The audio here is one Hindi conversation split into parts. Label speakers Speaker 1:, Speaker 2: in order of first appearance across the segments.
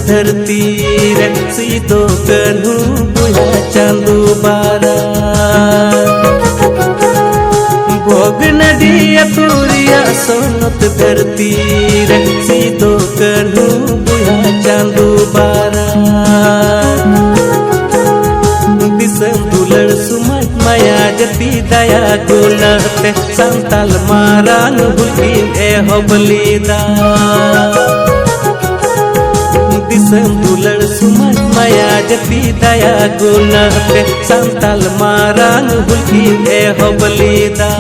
Speaker 1: धरती रे सीधो कन्हू बुया चांदू बारा भोग नदिया तुरिया सोनत धरती रे सीधो कन्हू बुया चांदू बारा दिसम दुलड़ सुमत माया जती दया गुणते संताल मारान हुलकीन ए होबलीदा दिसम दुलड़ सुमत माया जती दया गुणते संताल मारान हुलकीन ए होबलीदा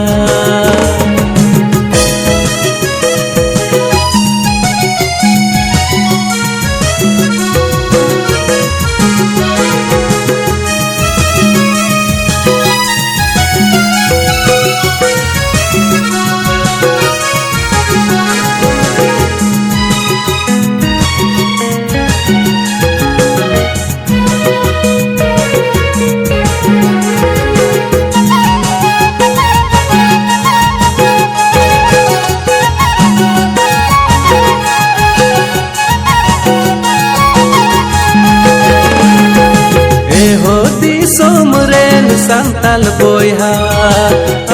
Speaker 1: सोमरेन संताल बोया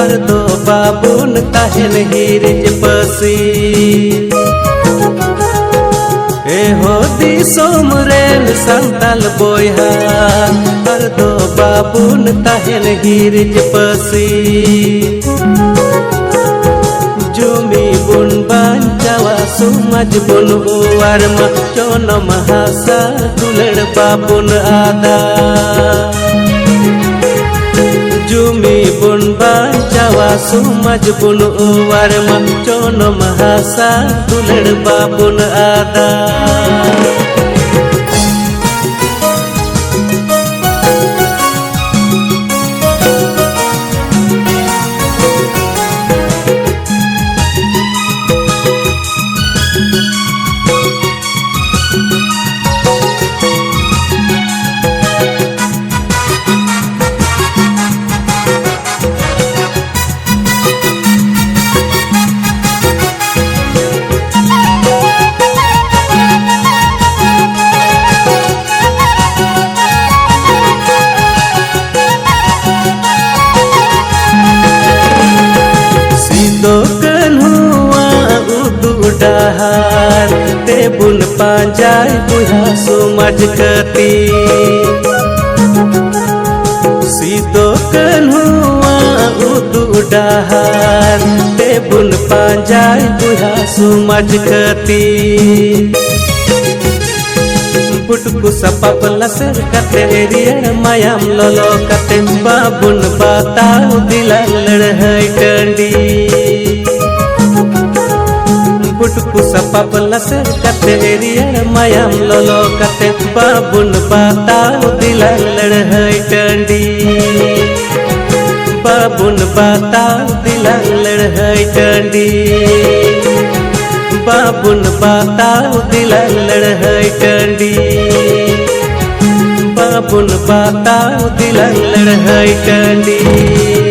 Speaker 1: अर्दो बाबून ताहन हीरिज पसी ए होदी सोमरेन संताल बोया अर्दो बाबून ताहन हीरिज पसी जुमी बुन बांचावा सुमज बुन उवारमा चोन महासा दुलड़ बाबुन आदा जुमी बुन बांचावा सुमज बुन उवारमा चोन महासा दुलड़ बाबुन आदा डहार ते बुन पांजाय बुया सुमज कती सीधो कन्हुआ उदू डहार ते बुन पांजाय बुया सुमज कती पुटकु सपप लसर कते रियर मायाम लोलो कते बाबुन बताओ दिला लड़हई कंडी पुटकु सपप लसर कते रियर मायाम लोलो कते बाबुन बताओ दिला लड़हई कंडी बाबुन बताओ दिला लड़हई कंडी बाबुन बताओ दिला लड़हई कंडी बाबुन बताओ दिला लड़हई कंडी।